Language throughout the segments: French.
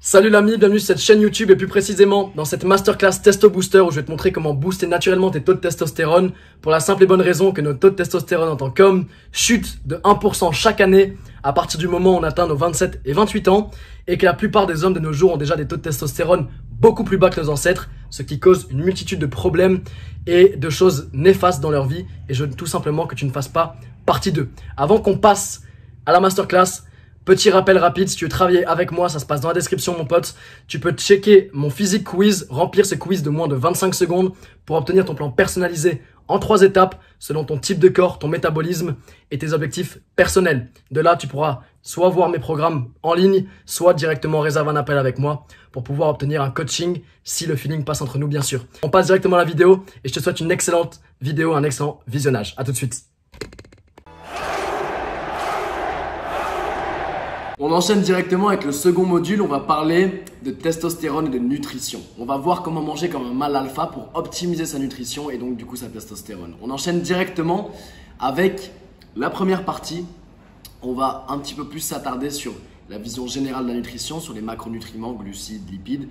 Salut l'ami, bienvenue sur cette chaîne YouTube et plus précisément dans cette masterclass Testo Booster où je vais te montrer comment booster naturellement tes taux de testostérone pour la simple et bonne raison que notre taux de testostérone en tant qu'homme chute de 1% chaque année à partir du moment où on atteint nos 27 et 28 ans et que la plupart des hommes de nos jours ont déjà des taux de testostérone beaucoup plus bas que nos ancêtres, ce qui cause une multitude de problèmes et de choses néfastes dans leur vie et je veux tout simplement que tu ne fasses pas partie d'eux. Avant qu'on passe à la masterclass, petit rappel rapide, si tu veux travailler avec moi, ça se passe dans la description mon pote. Tu peux checker mon physique quiz, remplir ce quiz de moins de 25 secondes pour obtenir ton plan personnalisé en 3 étapes selon ton type de corps, ton métabolisme et tes objectifs personnels. De là, tu pourras soit voir mes programmes en ligne, soit directement réserver un appel avec moi pour pouvoir obtenir un coaching si le feeling passe entre nous bien sûr. On passe directement à la vidéo et je te souhaite une excellente vidéo, un excellent visionnage. À tout de suite. On enchaîne directement avec le second module, on va parler de testostérone et de nutrition. On va voir comment manger comme un mâle alpha pour optimiser sa nutrition et donc du coup sa testostérone. On enchaîne directement avec la première partie. On va un petit peu plus s'attarder sur la vision générale de la nutrition, sur les macronutriments, glucides, lipides,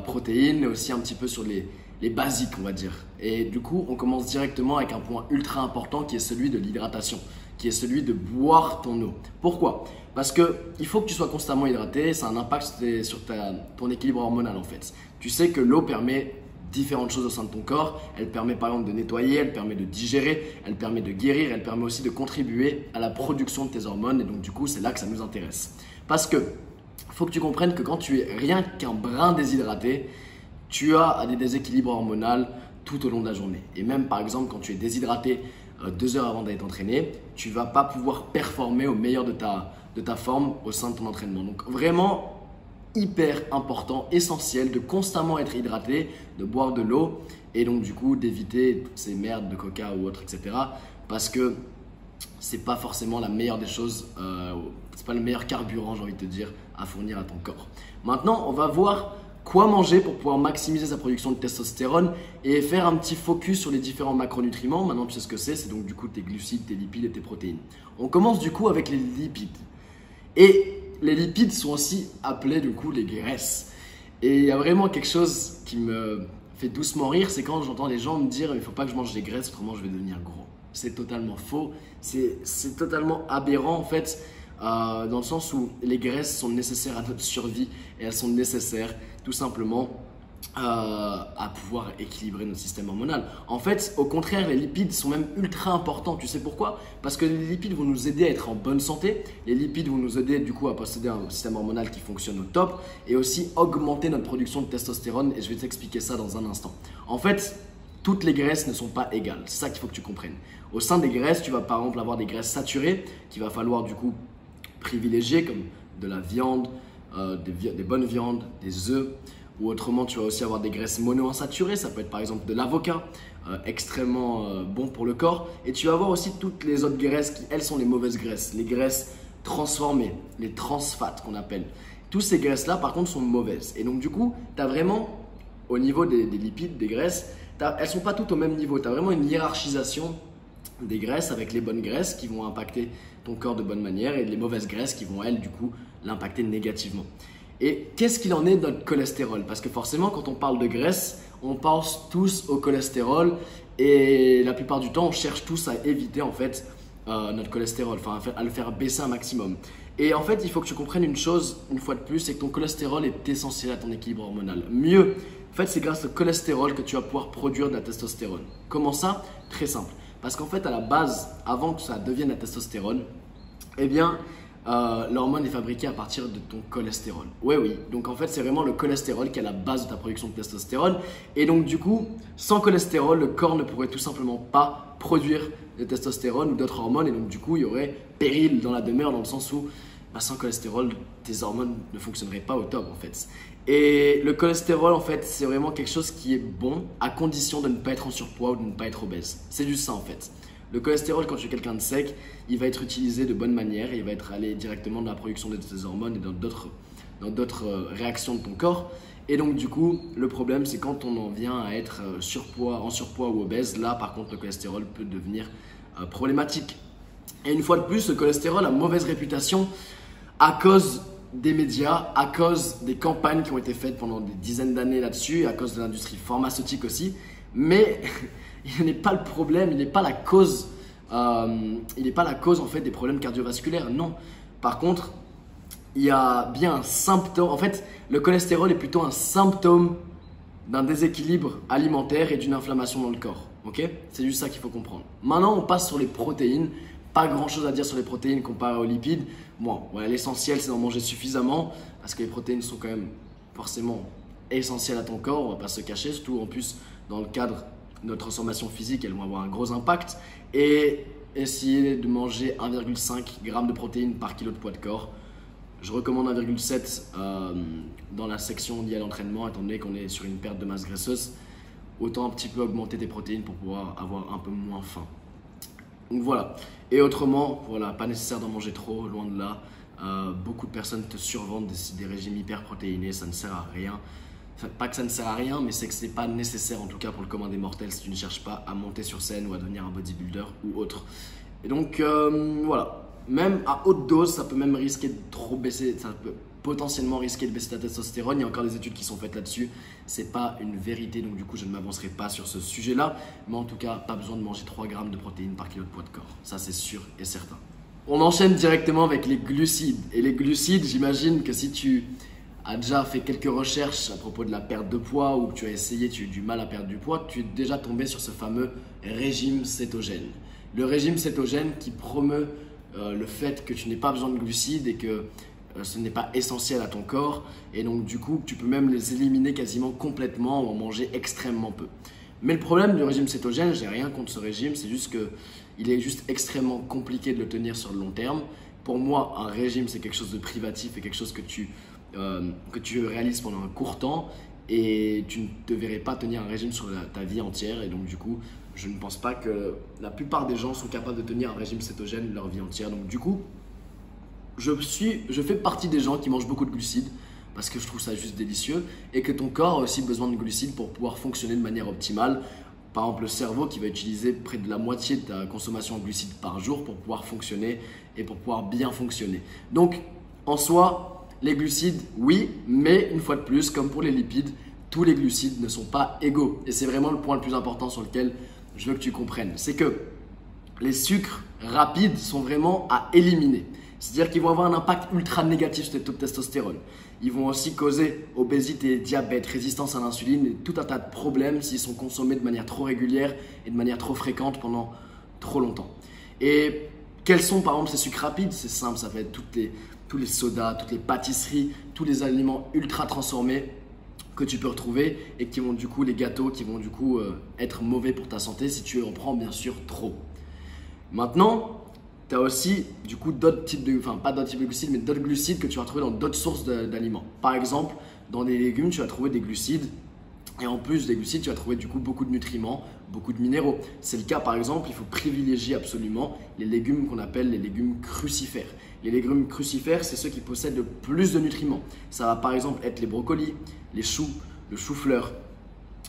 protéines, mais aussi un petit peu sur les basiques on va dire. Et du coup on commence directement avec un point ultra important qui est celui de l'hydratation, qui est celui de boire ton eau. Pourquoi ? Parce qu'il faut que tu sois constamment hydraté, ça a un impact sur ton équilibre hormonal en fait. Tu sais que l'eau permet différentes choses au sein de ton corps. Elle permet par exemple de nettoyer, elle permet de digérer, elle permet de guérir, elle permet aussi de contribuer à la production de tes hormones. Et donc du coup, c'est là que ça nous intéresse. Parce que faut que tu comprennes que quand tu es rien qu'un brin déshydraté, tu as des déséquilibres hormonaux tout au long de la journée. Et même par exemple, quand tu es déshydraté 2 heures avant d'aller t'entraîner, tu ne vas pas pouvoir performer au meilleur de ta forme au sein de ton entraînement. Donc vraiment hyper important, essentiel de constamment être hydraté, de boire de l'eau et donc du coup d'éviter toutes ces merdes de coca ou autres, etc. Parce que c'est pas forcément la meilleure des choses, c'est pas le meilleur carburant, j'ai envie de te dire, à fournir à ton corps. Maintenant, on va voir quoi manger pour pouvoir maximiser sa production de testostérone et faire un petit focus sur les différents macronutriments. Maintenant, tu sais ce que c'est donc du coup tes glucides, tes lipides et tes protéines. On commence du coup avec les lipides. Et les lipides sont aussi appelés du coup les graisses. Et il y a vraiment quelque chose qui me fait doucement rire, c'est quand j'entends les gens me dire « il ne faut pas que je mange des graisses, autrement je vais devenir gros ». C'est totalement faux, c'est totalement aberrant en fait, dans le sens où les graisses sont nécessaires à notre survie et elles sont nécessaires tout simplement à pouvoir équilibrer notre système hormonal. En fait, au contraire, les lipides sont même ultra importants. Tu sais pourquoi? Parce que les lipides vont nous aider à être en bonne santé. Les lipides vont nous aider du coup à posséder un système hormonal qui fonctionne au top et aussi augmenter notre production de testostérone. Et je vais t'expliquer ça dans un instant. En fait, toutes les graisses ne sont pas égales. C'est ça qu'il faut que tu comprennes. Au sein des graisses, tu vas par exemple avoir des graisses saturées qu'il va falloir du coup privilégier comme de la viande, des bonnes viandes, des œufs. Ou autrement, tu vas aussi avoir des graisses monoinsaturées. Ça peut être par exemple de l'avocat, extrêmement bon pour le corps. Et tu vas avoir aussi toutes les autres graisses qui, elles, sont les mauvaises graisses. Les graisses transformées, les trans-fats qu'on appelle. Toutes ces graisses-là, par contre, sont mauvaises. Et donc, du coup, tu as vraiment, au niveau des lipides, des graisses, elles ne sont pas toutes au même niveau. Tu as vraiment une hiérarchisation des graisses avec les bonnes graisses qui vont impacter ton corps de bonne manière et les mauvaises graisses qui vont, elles, du coup, l'impacter négativement. Et qu'est-ce qu'il en est de notre cholestérol? Parce que forcément, quand on parle de graisse, on pense tous au cholestérol et la plupart du temps, on cherche tous à éviter en fait notre cholestérol, enfin à le faire baisser un maximum. Et en fait, il faut que tu comprennes une chose, une fois de plus, c'est que ton cholestérol est essentiel à ton équilibre hormonal. Mieux, en fait, c'est grâce au cholestérol que tu vas pouvoir produire de la testostérone. Comment ça? Très simple. Parce qu'en fait, à la base, avant que ça devienne la testostérone, eh bien, l'hormone est fabriquée à partir de ton cholestérol. Oui. Donc en fait, c'est vraiment le cholestérol qui est à la base de ta production de testostérone. Et donc du coup, sans cholestérol, le corps ne pourrait tout simplement pas produire de testostérone ou d'autres hormones. Et donc du coup, il y aurait péril dans la demeure dans le sens où sans cholestérol, tes hormones ne fonctionneraient pas au top en fait. Et le cholestérol, en fait, c'est vraiment quelque chose qui est bon à condition de ne pas être en surpoids ou de ne pas être obèse. C'est juste ça en fait. Le cholestérol, quand tu es quelqu'un de sec, il va être utilisé de bonne manière et il va être allé directement dans la production de tes hormones et dans d'autres réactions de ton corps. Et donc du coup, le problème, c'est quand on en vient à être en surpoids ou obèse, là par contre, le cholestérol peut devenir problématique. Et une fois de plus, le cholestérol a mauvaise réputation à cause des médias, à cause des campagnes qui ont été faites pendant des dizaines d'années là-dessus, à cause de l'industrie pharmaceutique aussi. Mais il n'est pas le problème, il n'est pas la cause, en fait des problèmes cardiovasculaires. Non. Par contre, il y a bien un symptôme. En fait, le cholestérol est plutôt un symptôme d'un déséquilibre alimentaire et d'une inflammation dans le corps. Ok? C'est juste ça qu'il faut comprendre. Maintenant, on passe sur les protéines. Pas grand chose à dire sur les protéines comparé aux lipides. Bon, voilà, l'essentiel c'est d'en manger suffisamment parce que les protéines sont quand même forcément essentielles à ton corps, on va pas se cacher, surtout en plus dans le cadre de notre transformation physique, elles vont avoir un gros impact. Et essayer de manger 1,5 g de protéines par kilo de poids de corps. Je recommande 1,7 dans la section liée à l'entraînement, étant donné qu'on est sur une perte de masse graisseuse. Autant un petit peu augmenter tes protéines pour pouvoir avoir un peu moins faim. Donc voilà. Et autrement, voilà, pas nécessaire d'en manger trop, loin de là. Beaucoup de personnes te survendent des régimes hyper protéinés, ça ne sert à rien. Enfin, pas que ça ne sert à rien, mais c'est que ce n'est pas nécessaire en tout cas pour le commun des mortels si tu ne cherches pas à monter sur scène ou à devenir un bodybuilder ou autre. Et donc voilà, même à haute dose, ça peut même risquer de trop baisser, ça peut potentiellement risquer de baisser ta testostérone. Il y a encore des études qui sont faites là-dessus. C'est pas une vérité, donc du coup je ne m'avancerai pas sur ce sujet-là. Mais en tout cas, pas besoin de manger 3 grammes de protéines par kilo de poids de corps. Ça c'est sûr et certain. On enchaîne directement avec les glucides. Et les glucides, j'imagine que si tu as déjà fait quelques recherches à propos de la perte de poids ou que tu as essayé, tu as eu du mal à perdre du poids, tu es déjà tombé sur ce fameux régime cétogène. Le régime cétogène qui promeut le fait que tu n'aies pas besoin de glucides et que ce n'est pas essentiel à ton corps, et donc du coup tu peux même les éliminer quasiment complètement ou en manger extrêmement peu. Mais le problème du régime cétogène, j'ai rien contre ce régime, c'est juste que il est juste extrêmement compliqué de le tenir sur le long terme. Pour moi, un régime c'est quelque chose de privatif et quelque chose que tu réalises pendant un court temps, et tu ne devrais pas tenir un régime sur ta vie entière. Et donc du coup, je ne pense pas que la plupart des gens sont capables de tenir un régime cétogène leur vie entière. Donc du coup, je fais partie des gens qui mangent beaucoup de glucides parce que je trouve ça juste délicieux, et que ton corps a aussi besoin de glucides pour pouvoir fonctionner de manière optimale. Par exemple, le cerveau qui va utiliser près de la moitié de ta consommation en glucides par jour pour pouvoir fonctionner et pour pouvoir bien fonctionner. Donc, en soi, les glucides, oui, mais une fois de plus, comme pour les lipides, tous les glucides ne sont pas égaux. Et c'est vraiment le point le plus important sur lequel je veux que tu comprennes. C'est que les sucres rapides sont vraiment à éliminer. C'est-à-dire qu'ils vont avoir un impact ultra négatif sur tes taux de testostérone. Ils vont aussi causer obésité, diabète, résistance à l'insuline et tout un tas de problèmes s'ils sont consommés de manière trop régulière et de manière trop fréquente pendant trop longtemps. Et quels sont par exemple ces sucres rapides? C'est simple, ça va être tous les sodas, toutes les pâtisseries, tous les aliments ultra transformés que tu peux retrouver, et qui vont du coup, les gâteaux qui vont du coup être mauvais pour ta santé si tu en prends bien sûr trop. Maintenant, tu as aussi du coup d'autres types de, enfin pas d'autres types de glucides, mais d'autres glucides que tu vas trouver dans d'autres sources d'aliments. Par exemple, dans les légumes, tu vas trouver des glucides, et en plus des glucides, tu vas trouver du coup beaucoup de nutriments, beaucoup de minéraux. C'est le cas par exemple, il faut privilégier absolument les légumes qu'on appelle les légumes crucifères. Les légumes crucifères, c'est ceux qui possèdent le plus de nutriments. Ça va par exemple être les brocolis, les choux, le chou-fleur.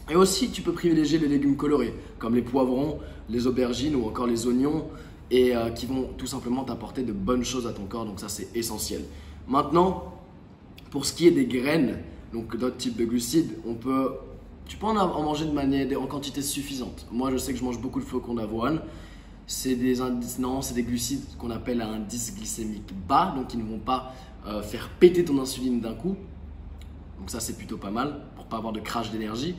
Et aussi, tu peux privilégier les légumes colorés, comme les poivrons, les aubergines ou encore les oignons, et qui vont tout simplement t'apporter de bonnes choses à ton corps, donc ça c'est essentiel. Maintenant, pour ce qui est des graines, donc d'autres types de glucides, tu peux en manger en quantité suffisante. Moi je sais que je mange beaucoup de flocons d'avoine, c'est des glucides qu'on appelle à indice glycémique bas, donc qui ne vont pas faire péter ton insuline d'un coup, donc ça c'est plutôt pas mal pour pas avoir de crash d'énergie.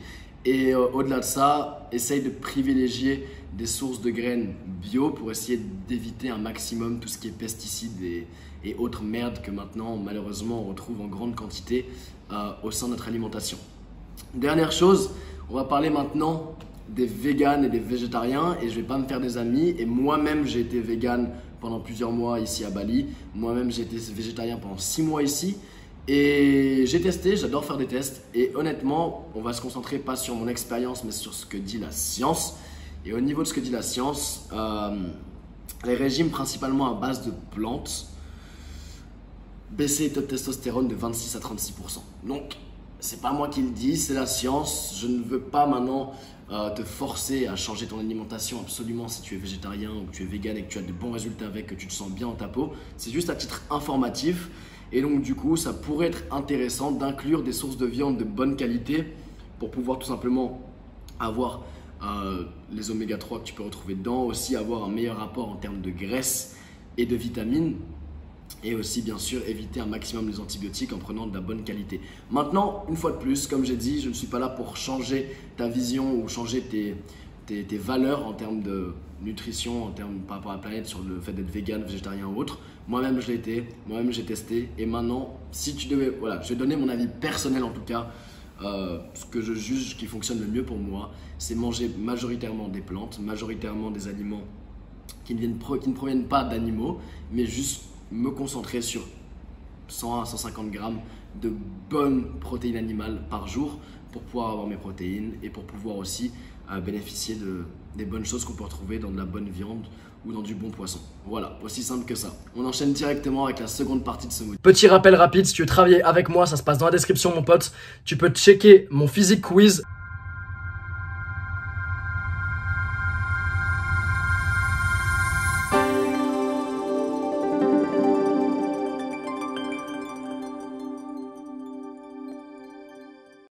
Et au-delà de ça, essaye de privilégier des sources de graines bio pour essayer d'éviter un maximum tout ce qui est pesticides et autres merdes que maintenant malheureusement on retrouve en grande quantité au sein de notre alimentation. Dernière chose, on va parler maintenant des véganes et des végétariens, et je vais pas me faire des amis, et moi-même j'ai été végane pendant plusieurs mois ici à Bali, moi-même j'ai été végétarien pendant 6 mois ici. Et j'ai testé, j'adore faire des tests, et honnêtement, on va se concentrer pas sur mon expérience, mais sur ce que dit la science. Et au niveau de ce que dit la science, les régimes principalement à base de plantes baissaient les taux de testostérone de 26 à 36%. Donc, c'est pas moi qui le dis, c'est la science. Je ne veux pas maintenant te forcer à changer ton alimentation absolument si tu es végétarien ou que tu es vegan et que tu as de bons résultats avec, que tu te sens bien dans ta peau. C'est juste à titre informatif. Et donc du coup, ça pourrait être intéressant d'inclure des sources de viande de bonne qualité pour pouvoir tout simplement avoir les oméga 3 que tu peux retrouver dedans, aussi avoir un meilleur rapport en termes de graisse et de vitamines. Et aussi, bien sûr, éviter un maximum les antibiotiques en prenant de la bonne qualité. Maintenant, une fois de plus, comme j'ai dit, je ne suis pas là pour changer ta vision ou changer tes valeurs en termes de nutrition, en termes par rapport à la planète, sur le fait d'être vegan, végétarien ou autre. Moi-même, je l'ai été, moi-même, j'ai testé. Et maintenant, si tu devais, voilà, je vais donner mon avis personnel en tout cas. Ce que je juge qui fonctionne le mieux pour moi, c'est manger majoritairement des plantes, majoritairement des aliments qui ne proviennent pas d'animaux, mais juste me concentrer sur 100 à 150 grammes de bonnes protéines animales par jour pour pouvoir avoir mes protéines et pour pouvoir aussi bénéficier des bonnes choses qu'on peut retrouver dans de la bonne viande ou dans du bon poisson. Voilà, aussi simple que ça. On enchaîne directement avec la seconde partie de ce module. Petit rappel rapide, si tu veux travailler avec moi, ça se passe dans la description mon pote. Tu peux checker mon physique quiz.